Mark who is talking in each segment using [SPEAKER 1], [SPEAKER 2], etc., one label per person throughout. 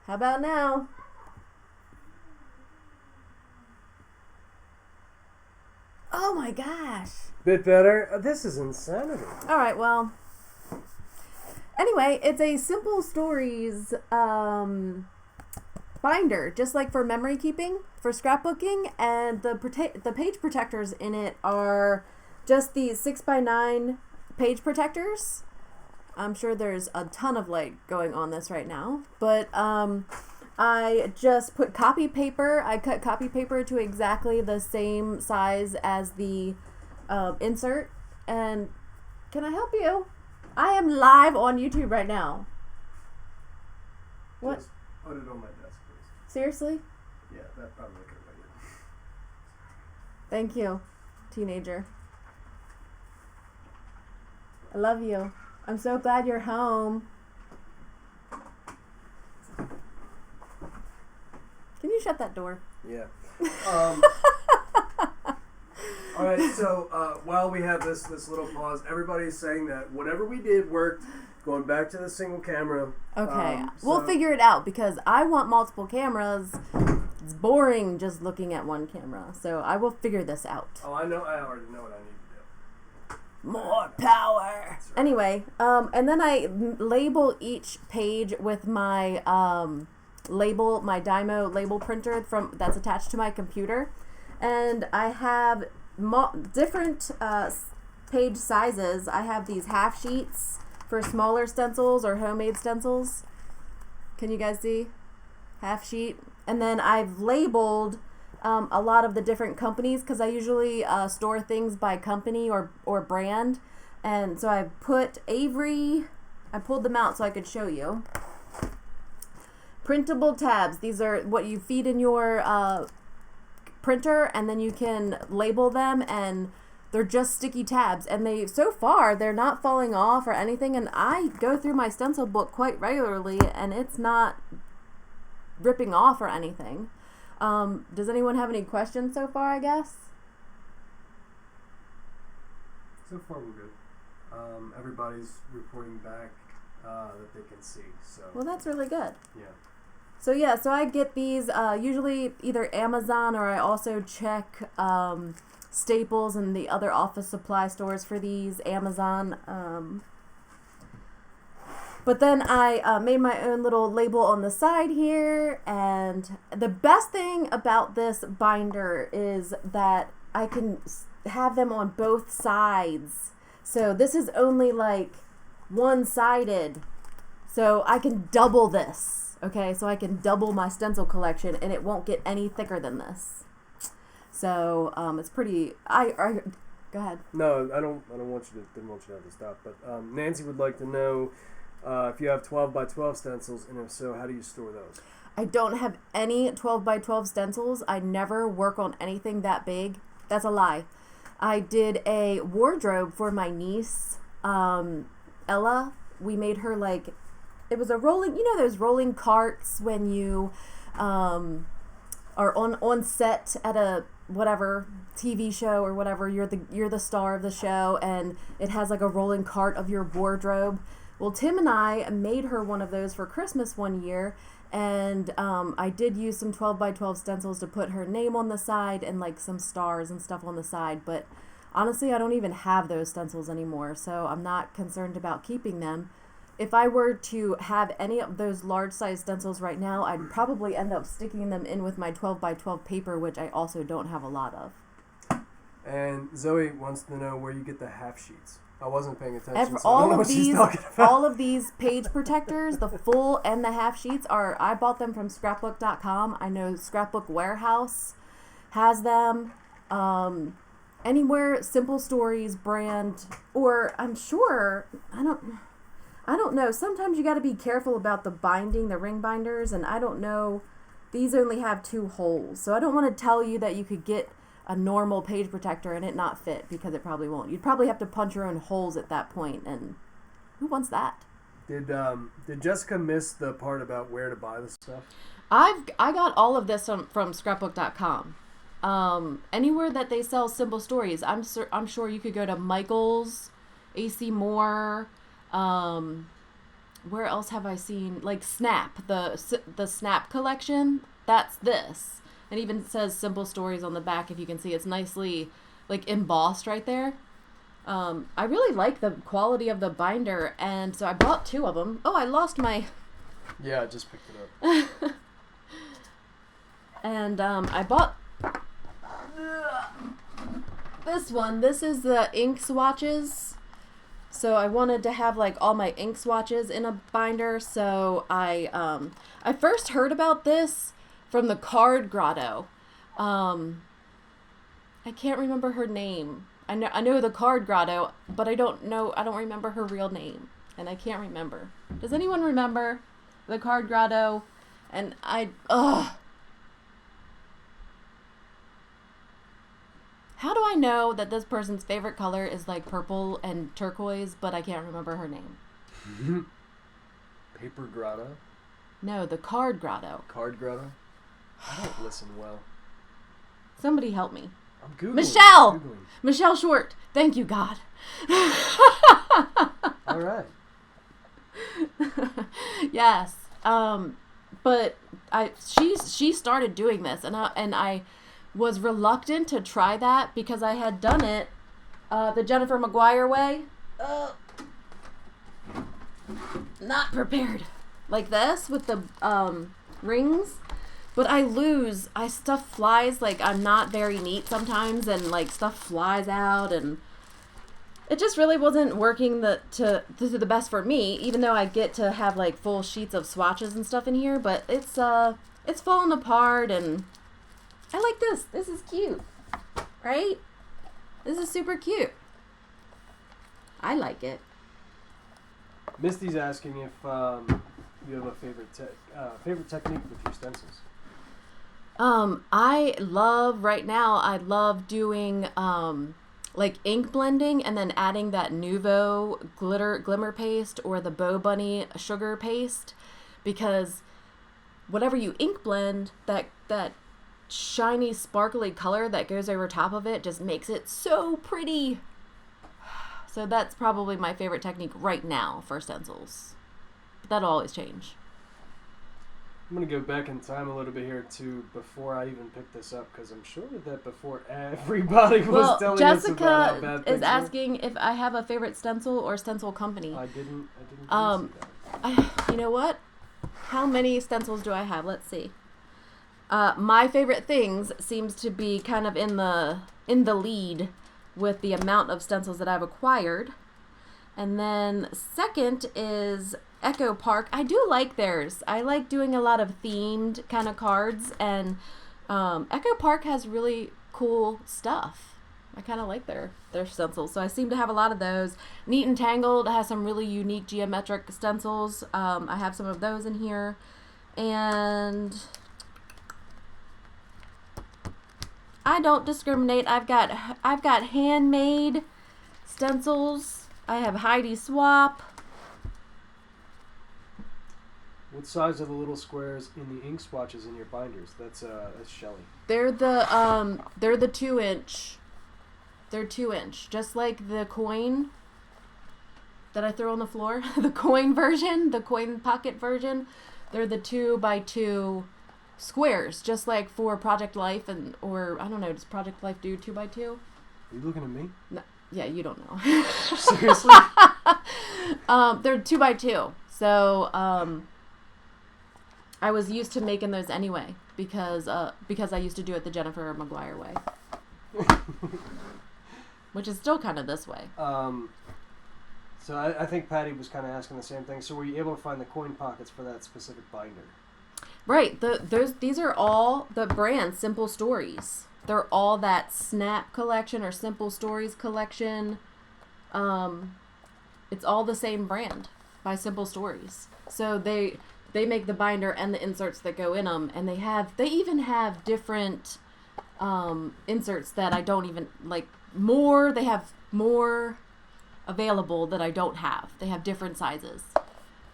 [SPEAKER 1] How about now? Oh my gosh.
[SPEAKER 2] Bit better. This is insanity.
[SPEAKER 1] All right, well. Anyway, it's a Simple Stories binder, just like for memory keeping, for scrapbooking, and the page protectors in it are just these 6x9 page protectors. I'm sure there's a ton of light going on this right now, but I just put copy paper. I cut copy paper to exactly the same size as the insert. And can I help you? I am live on YouTube right now. What?
[SPEAKER 2] Just put it on my desk, please.
[SPEAKER 1] Seriously?
[SPEAKER 2] Yeah, that probably could have waited.
[SPEAKER 1] Thank you, teenager. I love you. I'm so glad you're home. Can you shut that door?
[SPEAKER 2] Yeah. All right, so while we have this little pause, everybody's saying that whatever we did worked. Going back to the single camera.
[SPEAKER 1] Okay, we'll figure it out because I want multiple cameras. It's boring just looking at one camera, so I will figure this out.
[SPEAKER 2] Oh, I know. I already know what I need to do.
[SPEAKER 1] More power. Right. Anyway, and then I label each page with my label, my Dymo label printer that's attached to my computer, and I have different page sizes. I have these half sheets for smaller stencils or homemade stencils. Can you guys see? Half sheet. And then I've labeled a lot of the different companies because I usually store things by company or brand. And so I put Avery, I pulled them out so I could show you. Printable tabs. These are what you feed in your printer, and then you can label them, and they're just sticky tabs, and so far they're not falling off or anything, and I go through my stencil book quite regularly and it's not ripping off or anything. Does anyone have any questions so far, I guess?
[SPEAKER 2] So far we're good. Everybody's reporting back that they can see. So
[SPEAKER 1] well, that's really good.
[SPEAKER 2] Yeah.
[SPEAKER 1] So I get these usually either Amazon, or I also check Staples and the other office supply stores for these, Amazon. But then I made my own little label on the side here, and the best thing about this binder is that I can have them on both sides. So this is only like one-sided, so I can double this. Okay, so I can double my stencil collection, and it won't get any thicker than this. So it's pretty. Go ahead.
[SPEAKER 2] No, I don't want you to. Didn't want you to have to stop. But Nancy would like to know if you have 12x12 stencils, and if so, how do you store those?
[SPEAKER 1] I don't have any 12x12 stencils. I never work on anything that big. That's a lie. I did a wardrobe for my niece, Ella. We made her like. It was a rolling, those rolling carts when you are on set at a whatever TV show or whatever. You're the star of the show, and it has like a rolling cart of your wardrobe. Well, Tim and I made her one of those for Christmas one year, and I did use some 12x12 stencils to put her name on the side and like some stars and stuff on the side. But honestly, I don't even have those stencils anymore, so I'm not concerned about keeping them. If I were to have any of those large size stencils right now, I'd probably end up sticking them in with my 12x12 paper, which I also don't have a lot of.
[SPEAKER 2] And Zoe wants to know where you get the half sheets. I wasn't paying attention, so I
[SPEAKER 1] all
[SPEAKER 2] don't know
[SPEAKER 1] of
[SPEAKER 2] what she's
[SPEAKER 1] these,
[SPEAKER 2] talking about.
[SPEAKER 1] all of these page protectors, the full and the half sheets, I bought them from scrapbook.com. I know Scrapbook Warehouse has them. Anywhere Simple Stories brand, or I'm sure, I don't know. Sometimes you got to be careful about the binding, the ring binders, and I don't know. These only have 2 holes, so I don't want to tell you that you could get a normal page protector and it not fit, because it probably won't. You'd probably have to punch your own holes at that point, and who wants that?
[SPEAKER 2] Did Jessica miss the part about where to buy the stuff?
[SPEAKER 1] I got all of this from scrapbook.com. Anywhere that they sell Simple Stories, I'm sure you could go to Michael's, AC Moore. where else have I seen, like Snap, the Snap collection, that's this. It even says Simple Stories on the back, if you can see. It's nicely, like, embossed right there. I really like the quality of the binder, and so I bought 2 of them. Oh, I lost my...
[SPEAKER 2] Yeah, I just picked it up.
[SPEAKER 1] And I bought this one. This is the ink swatches. So I wanted to have like all my ink swatches in a binder. So I first heard about this from the Card Grotto. I can't remember her name. I know the Card Grotto, but I don't remember her real name, and I can't remember. Does anyone remember the Card Grotto? And how do I know that this person's favorite color is like purple and turquoise, but I can't remember her name?
[SPEAKER 2] Paper Grotto?
[SPEAKER 1] No, the Card Grotto.
[SPEAKER 2] Card Grotto? I don't listen well.
[SPEAKER 1] Somebody help me.
[SPEAKER 2] I'm Googling.
[SPEAKER 1] Michelle!
[SPEAKER 2] I'm Googling.
[SPEAKER 1] Michelle Short. Thank you, God.
[SPEAKER 2] All right.
[SPEAKER 1] Yes. But she started doing this, and I was reluctant to try that because I had done it the Jennifer Maguire way. Not prepared. Like this with the rings. But stuff flies, like I'm not very neat sometimes, and like stuff flies out, and it just really wasn't working to the best for me, even though I get to have like full sheets of swatches and stuff in here, but it's falling apart, and I like this. This is cute, right? This is super cute. I like it.
[SPEAKER 2] Misty's asking if you have a favorite technique with your stencils.
[SPEAKER 1] I love doing like ink blending and then adding that Nouveau glimmer paste or the Bow Bunny sugar paste, because whatever you ink blend, that shiny sparkly color that goes over top of it just makes it so pretty. So that's probably my favorite technique right now for stencils. But that'll always change.
[SPEAKER 2] I'm going to go back in time a little bit here to before I even picked this up, because I'm sure that before everybody was telling us about how bad
[SPEAKER 1] Jessica
[SPEAKER 2] things
[SPEAKER 1] is asking if I have a favorite stencil or stencil company.
[SPEAKER 2] I didn't see that.
[SPEAKER 1] You know what? How many stencils do I have? Let's see. My favorite things seems to be kind of in the lead with the amount of stencils that I've acquired. And then second is Echo Park. I do like theirs. I like doing a lot of themed kind of cards, and Echo Park has really cool stuff. I kind of like their stencils, so I seem to have a lot of those. Neat and Tangled has some really unique geometric stencils. I have some of those in here, and I don't discriminate. I've got handmade stencils. I have Heidi Swap.
[SPEAKER 2] What size are the little squares in the ink swatches in your binders? That's Shelly.
[SPEAKER 1] They're the 2-inch. They're 2-inch, just like the coin that I throw on the floor. The coin version, the coin pocket version. They're the 2x2 squares, just like for Project Life or I don't know. Does Project Life do 2x2?
[SPEAKER 2] Are you looking at me?
[SPEAKER 1] No, yeah, you don't know.
[SPEAKER 2] Seriously?
[SPEAKER 1] They're 2x2, so I was used to making those anyway because I used to do it the Jennifer Maguire way, which is still kind of this way.
[SPEAKER 2] So I think Patty was kind of asking the same thing. So were you able to find the coin pockets for that specific binder?
[SPEAKER 1] Right. These are all the brand Simple Stories. They're all that Snap collection or Simple Stories collection. It's all the same brand by Simple Stories. So they make the binder and the inserts that go in them, and they even have different inserts that I don't even like. They have more available that I don't have. They have different sizes.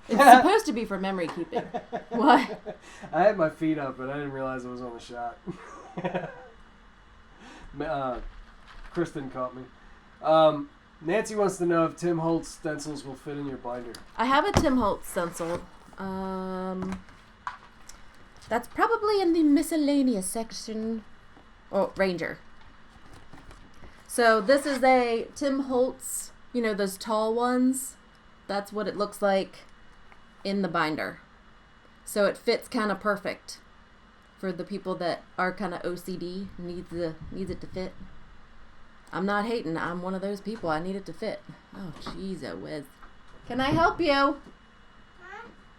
[SPEAKER 1] It's supposed to be for memory keeping. What?
[SPEAKER 2] I had my feet up, but I didn't realize it was on the shot. Kristen caught me. Nancy wants to know if Tim Holtz stencils will fit in your binder.
[SPEAKER 1] I have a Tim Holtz stencil. That's probably in the miscellaneous section. Oh, Ranger. So this is a Tim Holtz, you know, those tall ones. That's what it looks like in the binder. So it fits kind of perfect for the people that are kind of OCD, needs it to fit. I'm not hating. I'm one of those people. I need it to fit. Oh, jeez, Wiz. Can I help you?
[SPEAKER 3] Huh?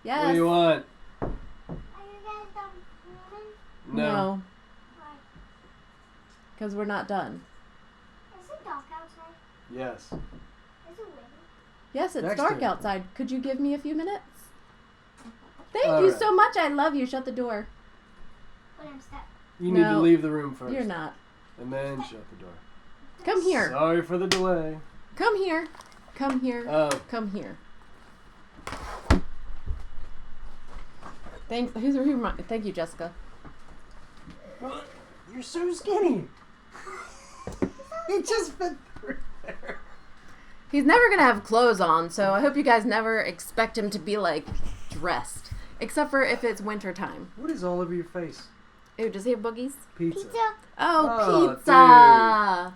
[SPEAKER 1] Yes.
[SPEAKER 2] What do you want?
[SPEAKER 3] Are you guys done filming?
[SPEAKER 1] No.
[SPEAKER 3] Why?
[SPEAKER 1] Because we're not done.
[SPEAKER 3] Is it dark outside?
[SPEAKER 2] Yes.
[SPEAKER 3] Is it windy?
[SPEAKER 1] Yes, it's
[SPEAKER 2] Dexter.
[SPEAKER 1] dark outside. Could you give me a few minutes? Thank
[SPEAKER 2] All
[SPEAKER 1] you
[SPEAKER 2] right.
[SPEAKER 1] so much. I love you. Shut the door.
[SPEAKER 3] But I'm stuck.
[SPEAKER 2] You need to
[SPEAKER 1] No.
[SPEAKER 2] leave the room first.
[SPEAKER 1] You're not.
[SPEAKER 2] And then shut the door.
[SPEAKER 1] Come here.
[SPEAKER 2] Sorry for the delay.
[SPEAKER 1] Come here. Come here.
[SPEAKER 2] Oh.
[SPEAKER 1] Come here. Thank you, Jessica.
[SPEAKER 2] You're so skinny. It just fit through there.
[SPEAKER 1] He's never going to have clothes on, so I hope you guys never expect him to be, like, dressed. Except for if it's winter time.
[SPEAKER 2] What is all over your face?
[SPEAKER 1] Ew, does he have boogies?
[SPEAKER 2] Pizza.
[SPEAKER 3] Pizza.
[SPEAKER 1] Oh,
[SPEAKER 2] Oh,
[SPEAKER 1] pizza!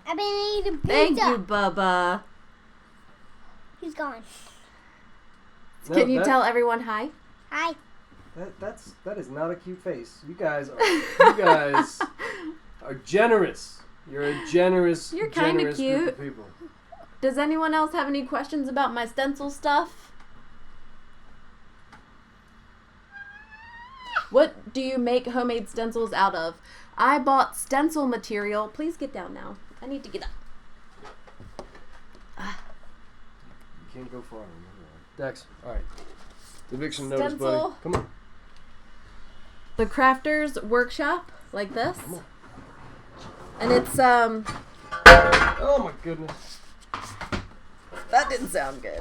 [SPEAKER 3] I've been eating pizza.
[SPEAKER 1] Thank you, Bubba.
[SPEAKER 3] He's gone.
[SPEAKER 2] No,
[SPEAKER 1] Can you tell everyone hi?
[SPEAKER 3] Hi.
[SPEAKER 2] That is not a cute face. You guys are generous. You're a generous,
[SPEAKER 1] You're kinda
[SPEAKER 2] generous group
[SPEAKER 1] cute.
[SPEAKER 2] of people.
[SPEAKER 1] Does anyone else have any questions about my stencil stuff? What do you make homemade stencils out of? I bought stencil material. Please get down now. I need to get up.
[SPEAKER 2] You can't go far. Dex, all right. Eviction notice, buddy.
[SPEAKER 1] Stencil.
[SPEAKER 2] Come on.
[SPEAKER 1] The Crafter's Workshop, like this.
[SPEAKER 2] Come on.
[SPEAKER 1] And it's,
[SPEAKER 2] Oh my goodness.
[SPEAKER 1] that didn't sound good.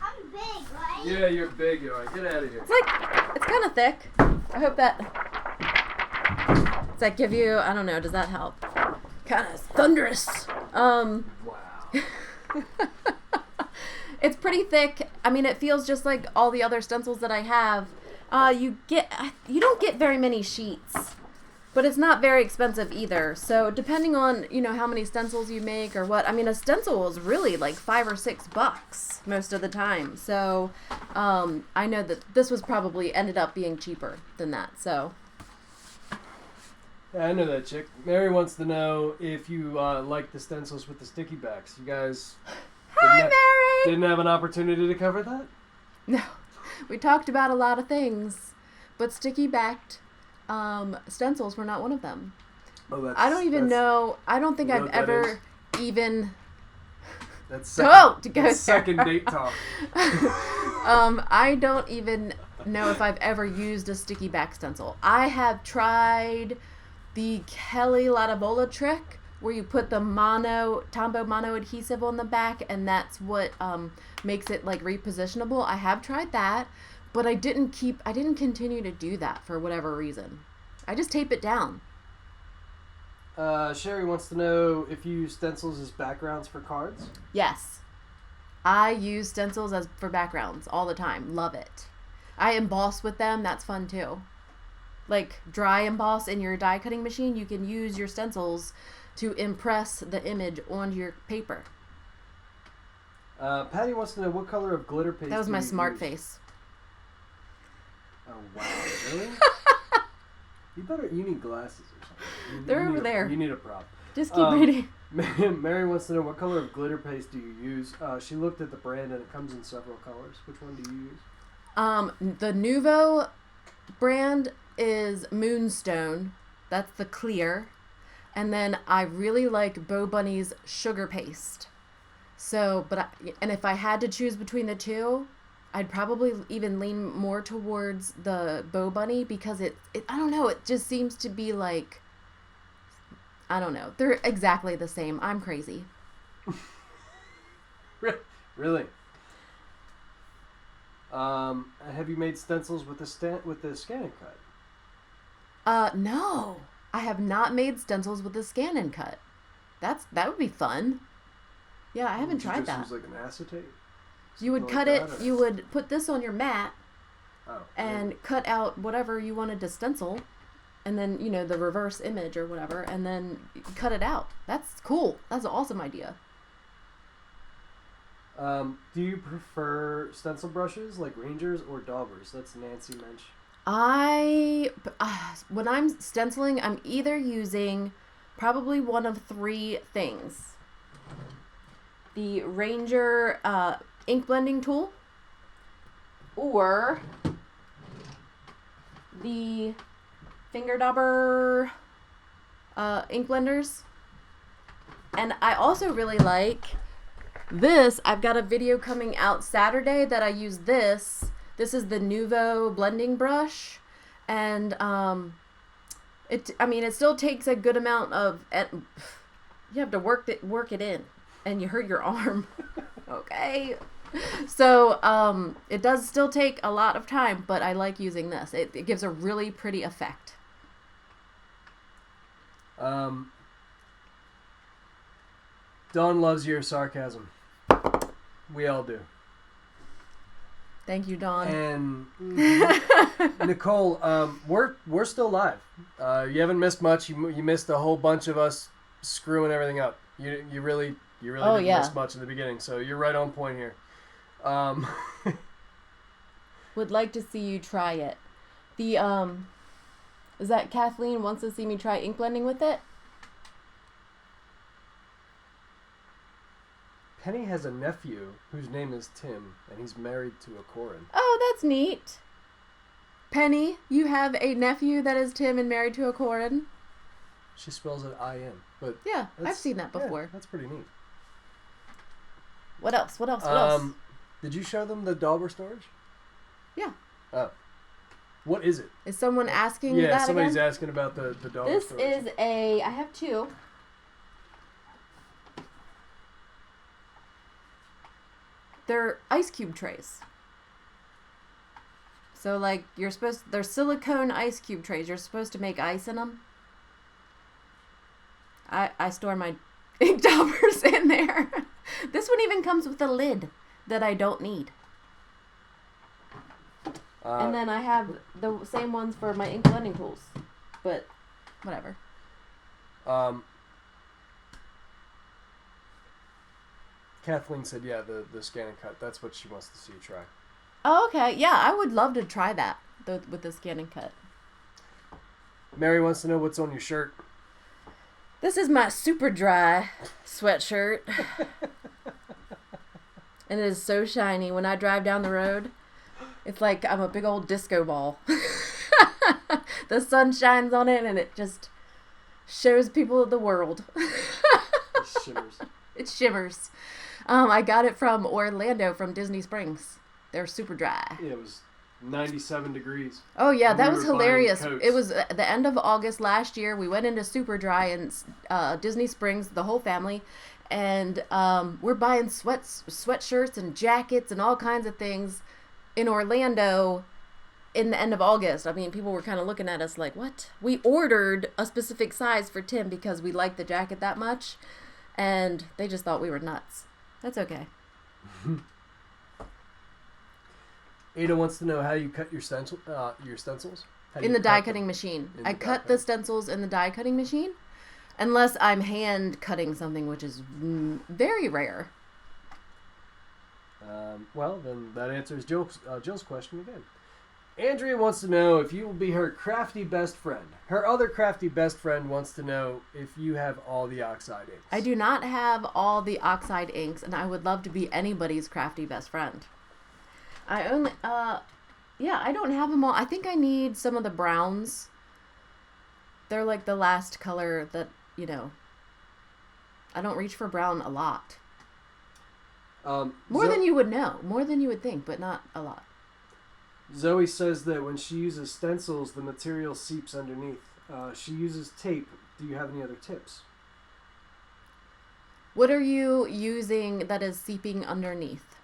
[SPEAKER 3] I'm big, right?
[SPEAKER 2] Yeah, you're big. All right, get out of here.
[SPEAKER 1] It's kind of thick. I hope that, does that give you, I don't know, does that help? Kind of thunderous.
[SPEAKER 2] Wow.
[SPEAKER 1] It's pretty thick. I mean, it feels just like all the other stencils that I have. You don't get very many sheets, but it's not very expensive either. So depending on, you know, how many stencils you make or what, I mean, a stencil is really like $5 or $6 most of the time. So, I know that this was probably ended up being cheaper than that. So.
[SPEAKER 2] Yeah, I know that chick. Mary wants to know if you like the stencils with the sticky backs. You guys
[SPEAKER 1] Hi, Mary!
[SPEAKER 2] didn't have an opportunity to cover that?
[SPEAKER 1] No. We talked about a lot of things, but sticky backed stencils were not one of them.
[SPEAKER 2] Oh,
[SPEAKER 1] I don't even know. I don't think
[SPEAKER 2] You know
[SPEAKER 1] I've
[SPEAKER 2] what that
[SPEAKER 1] ever even.
[SPEAKER 2] That's
[SPEAKER 1] Go
[SPEAKER 2] that's second
[SPEAKER 1] there.
[SPEAKER 2] date talk.
[SPEAKER 1] I don't even know if I've ever used a sticky back stencil. I have tried the Kelly Latabola trick where you put the Tombow mono adhesive on the back, and that's what makes it like repositionable. I have tried that, but I didn't continue to do that for whatever reason. I just tape it down.
[SPEAKER 2] Sherry wants to know if you use stencils as backgrounds for cards.
[SPEAKER 1] Yes. I use stencils for backgrounds all the time. Love it. I emboss with them. That's fun too. Like dry emboss in your die cutting machine, you can use your stencils to impress the image onto your paper.
[SPEAKER 2] Patty wants to know what color of glitter paste.
[SPEAKER 1] That was my
[SPEAKER 2] do you
[SPEAKER 1] smart
[SPEAKER 2] use?
[SPEAKER 1] face.
[SPEAKER 2] Oh wow, really? You need glasses or something.
[SPEAKER 1] They're
[SPEAKER 2] you
[SPEAKER 1] over
[SPEAKER 2] need
[SPEAKER 1] there.
[SPEAKER 2] You need a prop.
[SPEAKER 1] Just keep reading.
[SPEAKER 2] Mary wants to know what color of glitter paste do you use? She looked at the brand and it comes in several colors. Which one do you use?
[SPEAKER 1] The Nuvo brand is Moonstone. That's the clear. And then I really like Bo Bunny's Sugar Paste. So, and if I had to choose between the two, I'd probably even lean more towards the Bo Bunny because it I don't know, it just seems to be like, I don't know. They're exactly the same. I'm crazy.
[SPEAKER 2] Really? Have you made stencils with the scan and cut?
[SPEAKER 1] No. I have not made stencils with the scan and cut. That would be fun. Yeah, I haven't tried
[SPEAKER 2] Just
[SPEAKER 1] that.
[SPEAKER 2] use like an acetate.
[SPEAKER 1] You would cut it. You would put this on your mat. And cut out whatever you wanted to stencil, and then the reverse image or whatever, and then cut it out. That's cool. That's an awesome idea.
[SPEAKER 2] Do you prefer stencil brushes like Rangers or Daubers? That's Nancy Mensch.
[SPEAKER 1] When I'm stenciling, I'm either using probably one of three things: the Ranger ink blending tool, or the finger dauber ink blenders. And I also really like this. I've got a video coming out Saturday that I use this. This is the Nuvo blending brush, and it still takes a good amount of. You have to work it in, and you hurt your arm. Okay. So, it does still take a lot of time, but I like using this. It gives a really pretty effect.
[SPEAKER 2] Dawn loves your sarcasm. We all do.
[SPEAKER 1] Thank you, Dawn.
[SPEAKER 2] And Nicole, we're still live. You haven't missed much. You missed a whole bunch of us screwing everything up. You really didn't miss much in the beginning. So you're right on point here.
[SPEAKER 1] Would like to see you try it. The is that Kathleen wants to see me try ink blending with it?
[SPEAKER 2] Penny has a nephew whose name is Tim, and he's married to a Koren.
[SPEAKER 1] Oh, that's neat. Penny, you have a nephew that is Tim and married to a Koren?
[SPEAKER 2] She spells it I-N, but
[SPEAKER 1] yeah, I've seen that before.
[SPEAKER 2] Yeah, that's pretty neat.
[SPEAKER 1] What else? What else?
[SPEAKER 2] Did you show them the Dauber storage?
[SPEAKER 1] Yeah.
[SPEAKER 2] Oh. What is it?
[SPEAKER 1] Is someone asking that
[SPEAKER 2] Yeah, somebody's
[SPEAKER 1] again?
[SPEAKER 2] asking about the Dauber
[SPEAKER 1] This
[SPEAKER 2] storage.
[SPEAKER 1] I have two. They're ice cube trays. So, like, they're silicone ice cube trays. You're supposed to make ice in them. I store my ink daubers in there. This one even comes with a lid that I don't need. And then I have the same ones for my ink blending tools. But, whatever.
[SPEAKER 2] Kathleen said, yeah, the scan and cut. That's what she wants to see you try.
[SPEAKER 1] Oh, okay. Yeah, I would love to try that with the scan and cut.
[SPEAKER 2] Mary wants to know what's on your shirt.
[SPEAKER 1] This is my super dry sweatshirt. And it is so shiny. When I drive down the road, it's like I'm a big old disco ball. The sun shines on it and it just shows people the world.
[SPEAKER 2] It shimmers.
[SPEAKER 1] It shimmers. I got it from Orlando, from Disney Springs. They're super dry.
[SPEAKER 2] Yeah, it was 97 degrees.
[SPEAKER 1] Oh, yeah, that was hilarious. It was the end of August last year. We went into super dry in Disney Springs, the whole family. And we're buying sweatshirts and jackets and all kinds of things in Orlando in the end of August. I mean, people were kind of looking at us like, what? We ordered a specific size for Tim because we liked the jacket that much. And they just thought we were nuts. That's okay.
[SPEAKER 2] Ada wants to know how you cut your stencils.
[SPEAKER 1] In the die cutting machine. I cut the stencils in the die cutting machine. Unless I'm hand cutting something, which is very rare.
[SPEAKER 2] Well, then that answers Jill's question again. Andrea wants to know if you will be her crafty best friend. Her other crafty best friend wants to know if you have all the oxide inks.
[SPEAKER 1] I do not have all the oxide inks, and I would love to be anybody's crafty best friend. I only, I don't have them all. I think I need some of the browns. They're like the last color that, I don't reach for brown a lot. More than you would know. More than you would think, but not a lot.
[SPEAKER 2] Zoe says that when she uses stencils, the material seeps underneath. She uses tape. Do you have any other tips?
[SPEAKER 1] What are you using that is seeping underneath?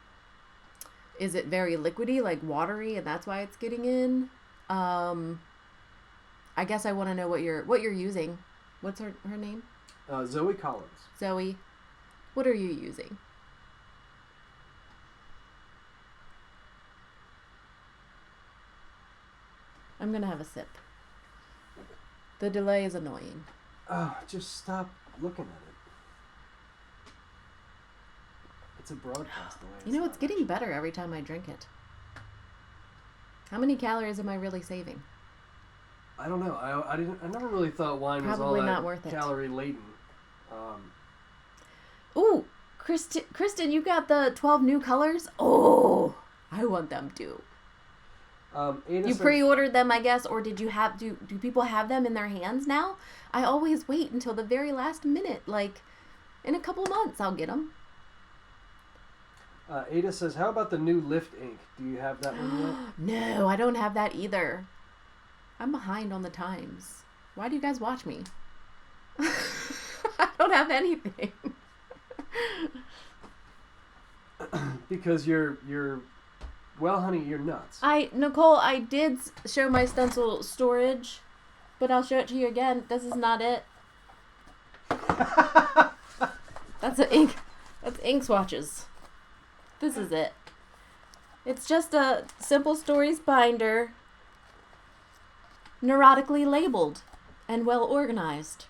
[SPEAKER 1] Is it very liquidy, like watery, and that's why it's getting in? I guess I want to know what you're using. What's her name?
[SPEAKER 2] Zoe Collins.
[SPEAKER 1] Zoe. What are you using? I'm going to have a sip. The delay is annoying.
[SPEAKER 2] Oh, just stop looking at it. It's a broadcast delay.
[SPEAKER 1] You know, it's getting better every time I drink it. How many calories am I really saving?
[SPEAKER 2] I don't know. I never really thought wine was all
[SPEAKER 1] Probably
[SPEAKER 2] that
[SPEAKER 1] not worth it.
[SPEAKER 2] calorie laden.
[SPEAKER 1] Ooh, Kristen, you got the 12 new colors? Oh, I want them too. You pre-ordered them, I guess, or did you have do people have them in their hands now? I always wait until the very last minute, like in a couple months I'll get them.
[SPEAKER 2] Ada says, how about the new Lift ink? Do you have that one yet?
[SPEAKER 1] No, I don't have that either. I'm behind on the times. Why do you guys watch me? I don't have anything.
[SPEAKER 2] Because you're well, honey, you're nuts.
[SPEAKER 1] Nicole, I did show my stencil storage, but I'll show it to you again. This is not it. That's ink swatches. This is it. It's just a Simple Stories binder, neurotically labeled and well organized.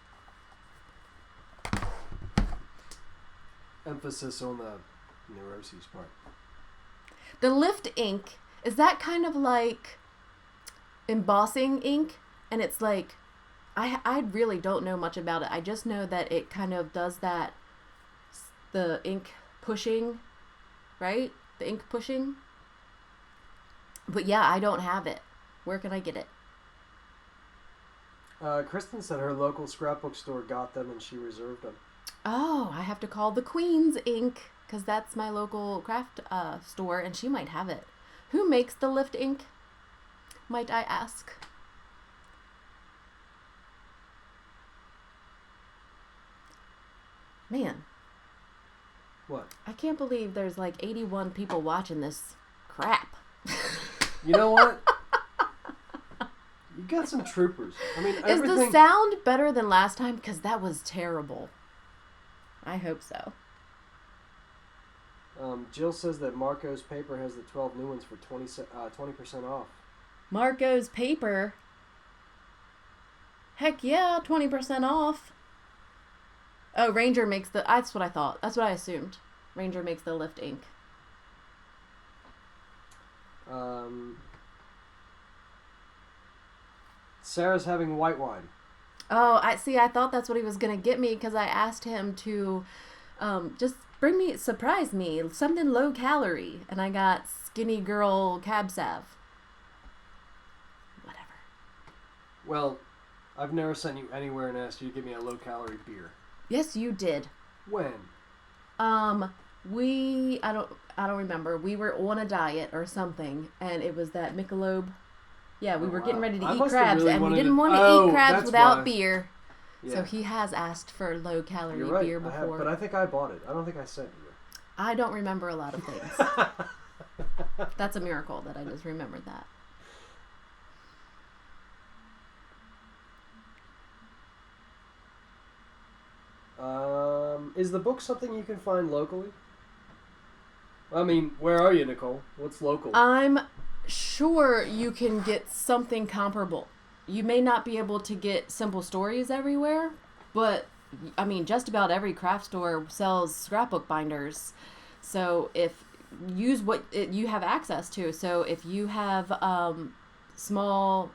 [SPEAKER 2] Emphasis on the neuroses part.
[SPEAKER 1] The Lift ink, is that kind of like embossing ink? And it's like, I really don't know much about it. I just know that it kind of does that, the ink pushing, right? The ink pushing. But yeah, I don't have it. Where can I get it?
[SPEAKER 2] Kristen said her local scrapbook store got them and she reserved them.
[SPEAKER 1] Oh, I have to call the Queen's Ink, because that's my local craft store, and she might have it. Who makes the Lift ink, might I ask? Man.
[SPEAKER 2] What?
[SPEAKER 1] I can't believe there's like 81 people watching this crap.
[SPEAKER 2] You know what? You got some troopers. I mean, everything...
[SPEAKER 1] Is the sound better than last time? Because that was terrible. I hope so.
[SPEAKER 2] Jill says that Marco's paper has the 12 new ones for 20% off.
[SPEAKER 1] Marco's paper? Heck yeah, 20% off. Oh, Ranger makes the... That's what I thought. That's what I assumed. Ranger makes the Lift ink.
[SPEAKER 2] Sarah's having white wine.
[SPEAKER 1] Oh, I thought that's what he was going to get me because I asked him to just surprise me, something low calorie. And I got Skinny Girl Cab Sav. Whatever.
[SPEAKER 2] Well, I've never sent you anywhere and asked you to give me a low calorie beer.
[SPEAKER 1] Yes, you did.
[SPEAKER 2] When?
[SPEAKER 1] I don't remember. We were on a diet or something, and it was that Michelob. Yeah, we were getting ready to eat crabs, and we didn't want to eat crabs without beer. Yeah. So he has asked for low-calorie beer before.
[SPEAKER 2] But I think I bought it. I don't think I sent you.
[SPEAKER 1] I don't remember a lot of things. That's a miracle that I just remembered that.
[SPEAKER 2] Is the book something you can find locally? I mean, where are you, Nicole? What's local?
[SPEAKER 1] I'm sure you can get something comparable. You may not be able to get Simple Stories everywhere, but I mean, just about every craft store sells scrapbook binders. So if use what you have access to. So if you have small,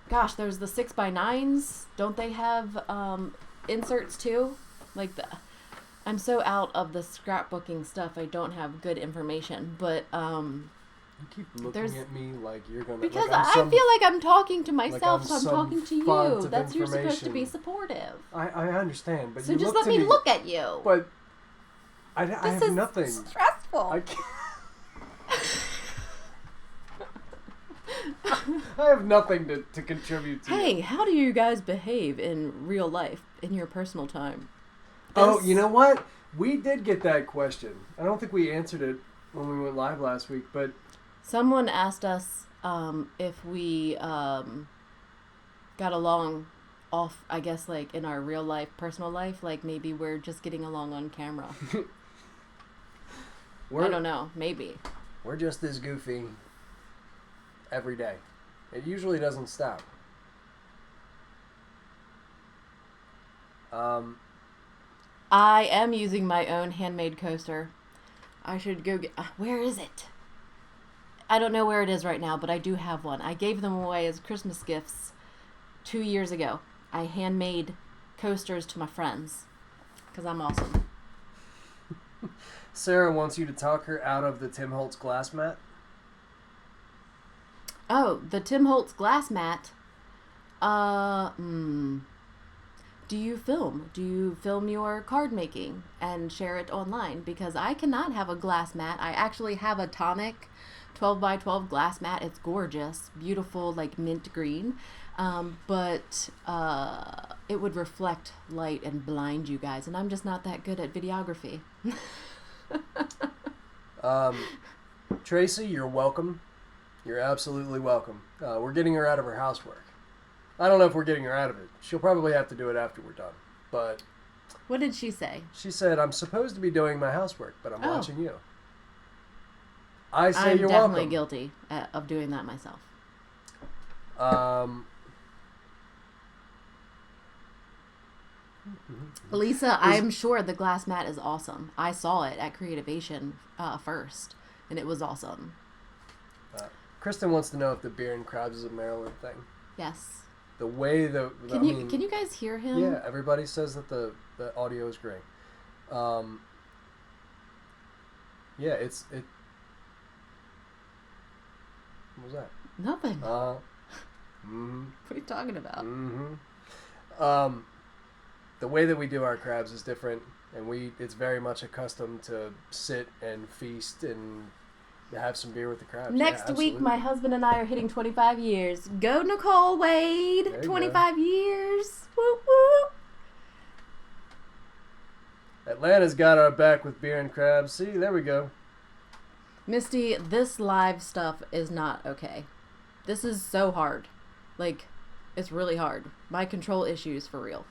[SPEAKER 1] gosh, there's the 6x9s. Don't they have inserts too? Like I'm so out of the scrapbooking stuff. I don't have good information, but
[SPEAKER 2] you keep looking at me like you're gonna.
[SPEAKER 1] Because I feel like I'm talking to myself, so I'm talking to you. That's you're supposed to be supportive.
[SPEAKER 2] I understand, but
[SPEAKER 1] so
[SPEAKER 2] you
[SPEAKER 1] just
[SPEAKER 2] look
[SPEAKER 1] let me look at you.
[SPEAKER 2] But I have nothing.
[SPEAKER 1] Stressful.
[SPEAKER 2] I can't. I have nothing to contribute to.
[SPEAKER 1] Hey, how do you guys behave in real life, in your personal time?
[SPEAKER 2] Oh, you know what? We did get that question. I don't think we answered it when we went live last week, but...
[SPEAKER 1] Someone asked us if we got along off, I guess, like in our real life, personal life, like maybe we're just getting along on camera. I don't know, maybe.
[SPEAKER 2] We're just this goofy every day. It usually doesn't stop.
[SPEAKER 1] I am using my own handmade coaster. I should go get... where is it? I don't know where it is right now, but I do have one. I gave them away as Christmas gifts 2 years ago. I handmade coasters to my friends because I'm awesome.
[SPEAKER 2] Sarah wants you to talk her out of the Tim Holtz glass mat.
[SPEAKER 1] Oh, the Tim Holtz glass mat. Do you film? Do you film your card making and share it online? Because I cannot have a glass mat. I actually have a tonic 12 by 12 glass mat. It's gorgeous, beautiful, like mint green. But it would reflect light and blind you guys. And I'm just not that good at videography.
[SPEAKER 2] Tracy, you're welcome. You're absolutely welcome. We're getting her out of her housework. I don't know if we're getting her out of it. She'll probably have to do it after we're done. But
[SPEAKER 1] what did she say?
[SPEAKER 2] She said, I'm supposed to be doing my housework, but I'm watching you. I say you're welcome.
[SPEAKER 1] I'm definitely guilty of doing that myself. Lisa, I'm sure the glass mat is awesome. I saw it at Creativation first, and it was awesome.
[SPEAKER 2] Kristen wants to know if the beer and crabs is a Maryland thing.
[SPEAKER 1] Yes.
[SPEAKER 2] The way the
[SPEAKER 1] can you guys hear him?
[SPEAKER 2] Yeah, everybody says that the audio is great. Yeah, it. What was that?
[SPEAKER 1] Nothing.
[SPEAKER 2] Mm-hmm.
[SPEAKER 1] What are you talking about?
[SPEAKER 2] Mm-hmm. The way that we do our crabs is different, and it's very much accustomed to sit and feast and have some beer with the crabs.
[SPEAKER 1] Next week, my husband and I are hitting 25 years. Go Nicole Wade! 25 years! Whoop whoop!
[SPEAKER 2] Atlanta's got our back with beer and crabs. See, there we go.
[SPEAKER 1] Misty, this live stuff is not okay. This is so hard. Like, it's really hard. My control issues for real.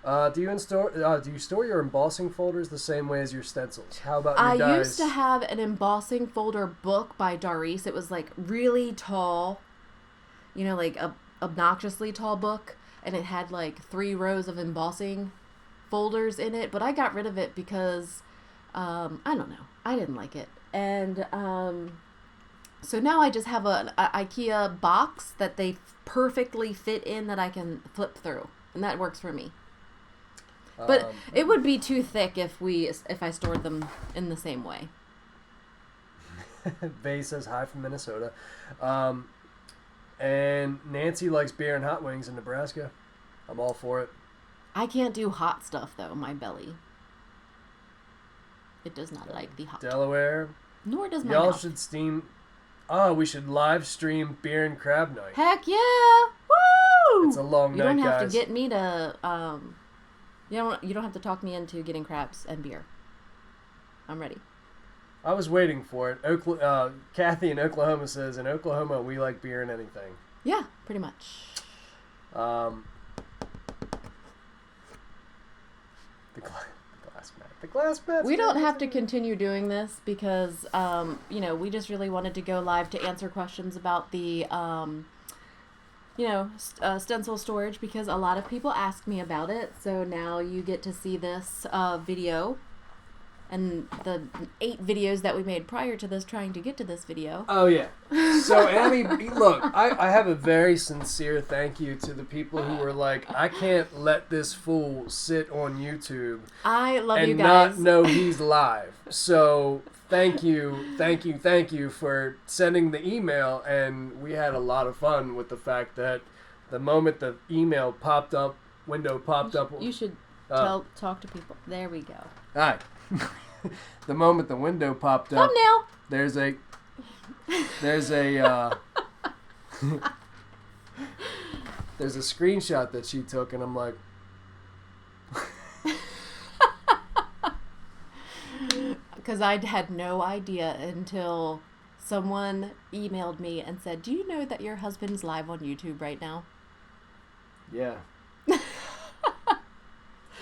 [SPEAKER 2] Do you store your embossing folders the same way as your stencils? How about you
[SPEAKER 1] I
[SPEAKER 2] guys?
[SPEAKER 1] used to have an embossing folder book by Doris. It was like really tall, like a obnoxiously tall book, and it had like 3 rows of embossing folders in it. But I got rid of it because I don't know, I didn't like it, and so now I just have an IKEA box that they perfectly fit in that I can flip through, and that works for me. But it would be too thick if I stored them in the same way.
[SPEAKER 2] Vay says hi from Minnesota. And Nancy likes beer and hot wings in Nebraska. I'm all for it.
[SPEAKER 1] I can't do hot stuff, though. My belly. It does not like the hot.
[SPEAKER 2] Delaware.
[SPEAKER 1] Nor does my
[SPEAKER 2] Y'all
[SPEAKER 1] mouth.
[SPEAKER 2] should steam... Oh, we should live stream beer and crab night.
[SPEAKER 1] Heck yeah! Woo!
[SPEAKER 2] It's a long night, guys.
[SPEAKER 1] You don't have to get me to... You don't have to talk me into getting crabs and beer. I'm ready.
[SPEAKER 2] I was waiting for it. Kathy in Oklahoma says, in Oklahoma, we like beer and anything.
[SPEAKER 1] Yeah, pretty much.
[SPEAKER 2] The glass mat. The glass mat.
[SPEAKER 1] We don't have to continue doing this because, we just really wanted to go live to answer questions about the, stencil storage because a lot of people ask me about it. So now you get to see this video and the 8 videos that we made prior to this trying to get to this video.
[SPEAKER 2] Oh, yeah. So, Annie, look, I have a very sincere thank you to the people who were like, I can't let this fool sit on YouTube
[SPEAKER 1] I love you
[SPEAKER 2] and
[SPEAKER 1] guys.
[SPEAKER 2] not know he's live. So, thank you for sending the email, and we had a lot of fun with the fact that the moment the email window popped up...
[SPEAKER 1] You should talk to people. There we go.
[SPEAKER 2] All right. The moment the window popped up...
[SPEAKER 1] Thumbnail!
[SPEAKER 2] There's a there's a screenshot that she took, and I'm like...
[SPEAKER 1] Because I had no idea until someone emailed me and said, "Do you know that your husband's live on YouTube right now?"
[SPEAKER 2] Yeah.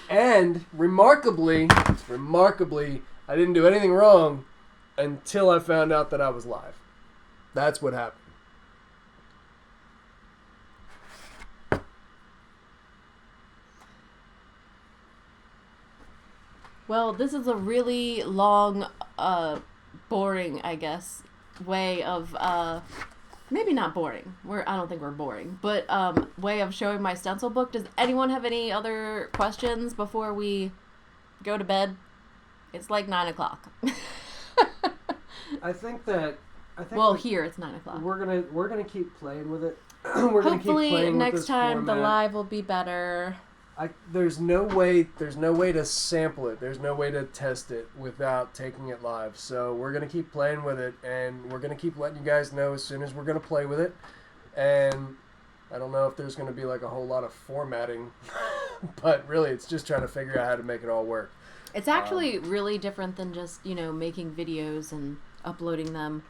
[SPEAKER 2] And remarkably, I didn't do anything wrong until I found out that I was live. That's what happened.
[SPEAKER 1] Well, this is a really long, boring, I guess, way of, maybe not boring. I don't think we're boring, but way of showing my stencil book. Does anyone have any other questions before we go to bed? It's like 9 o'clock.
[SPEAKER 2] I think
[SPEAKER 1] well, here it's 9 o'clock.
[SPEAKER 2] We're gonna keep playing with it.
[SPEAKER 1] Hopefully next time the live will be better.
[SPEAKER 2] There's no way to sample it. There's no way to test it without taking it live. So we're gonna keep playing with it, and we're gonna keep letting you guys know as soon as we're gonna play with it. And I don't know if there's gonna be like a whole lot of formatting, but really it's just trying to figure out how to make it all work.
[SPEAKER 1] It's actually really different than just, making videos and uploading them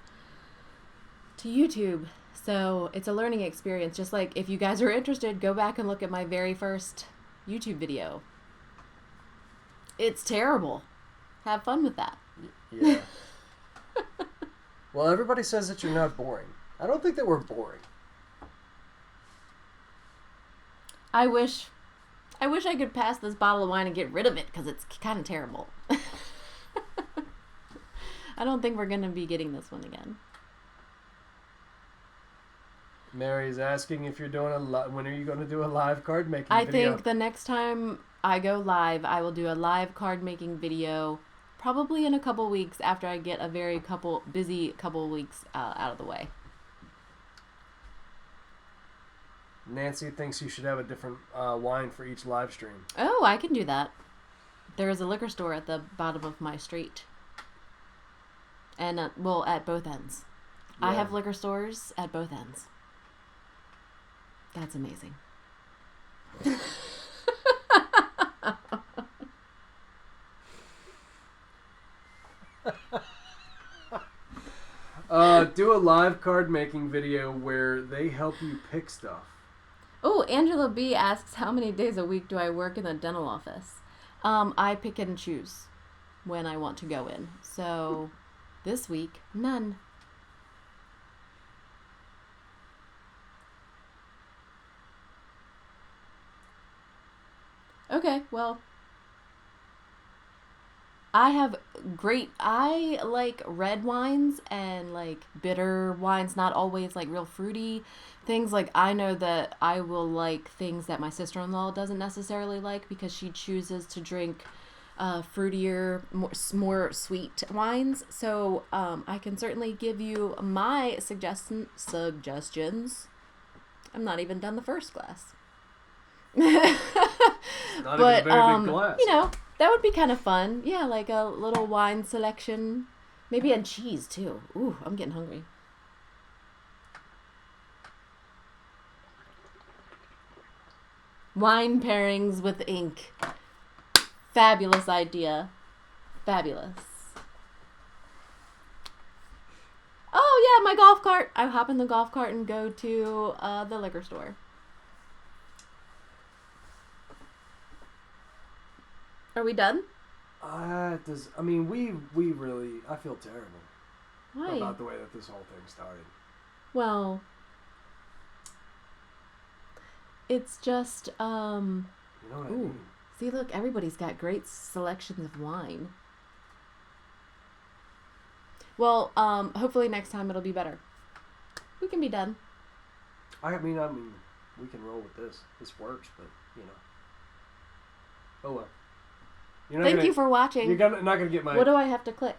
[SPEAKER 1] to YouTube. So it's a learning experience. Just like if you guys are interested, go back and look at my very first YouTube video. It's terrible. Have fun with that.
[SPEAKER 2] Yeah. Well, everybody says that you're not boring. I don't think that we're boring.
[SPEAKER 1] I wish I could pass this bottle of wine and get rid of it because it's kind of terrible. I don't think we're going to be getting this one again.
[SPEAKER 2] Mary's asking if you're doing when are you going to do a live card making
[SPEAKER 1] video? I think the next time I go live, I will do a live card making video, probably in a couple weeks after I get a busy couple weeks out of the way.
[SPEAKER 2] Nancy thinks you should have a different wine for each live stream.
[SPEAKER 1] Oh, I can do that. There is a liquor store at the bottom of my street. And, at both ends. Yeah. I have liquor stores at both ends. That's amazing.
[SPEAKER 2] Do a live card making video where they help you pick stuff.
[SPEAKER 1] Oh, Angela B asks, how many days a week do I work in the dental office? I pick and choose when I want to go in. So this week, none. Okay, well, I like red wines and like bitter wines, not always like real fruity things. Like I know that I will like things that my sister-in-law doesn't necessarily like because she chooses to drink fruitier, more sweet wines. So I can certainly give you my suggestions. I'm not even done the first glass.
[SPEAKER 2] Not but even a very big glass.
[SPEAKER 1] That would be kind of fun. Yeah, like a little wine selection, maybe and cheese too. Ooh, I'm getting hungry. Wine pairings with ink. Fabulous idea. Fabulous. Oh yeah, my golf cart. I hop in the golf cart and go to the liquor store. Are we done?
[SPEAKER 2] We really, I feel terrible.
[SPEAKER 1] Why?
[SPEAKER 2] About the way that this whole thing started.
[SPEAKER 1] Well, it's just,
[SPEAKER 2] You know what I mean?
[SPEAKER 1] See, look, everybody's got great selections of wine. Well, hopefully next time it'll be better. We can be done.
[SPEAKER 2] I mean, we can roll with this. This works, but, Oh, well.
[SPEAKER 1] Thank you for watching.
[SPEAKER 2] You're not going to get my...
[SPEAKER 1] What do I have to click?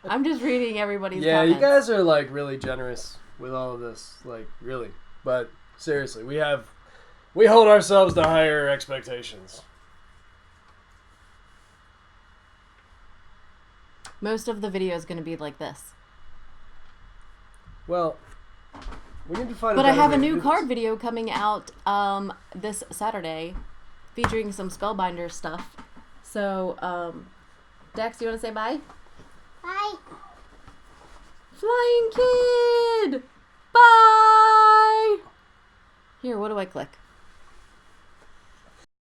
[SPEAKER 1] I'm just reading everybody's comments.
[SPEAKER 2] You guys are, like, really generous with all of this. Like, really. But, seriously, we hold ourselves to higher expectations.
[SPEAKER 1] Most of the video is going to be like this.
[SPEAKER 2] Well, We need to find.
[SPEAKER 1] But I have a new card video coming out this Saturday, featuring some Spellbinder stuff. So, Dex, you want to say bye?
[SPEAKER 3] Bye.
[SPEAKER 1] Flying Kid! Bye! Here, what do I click?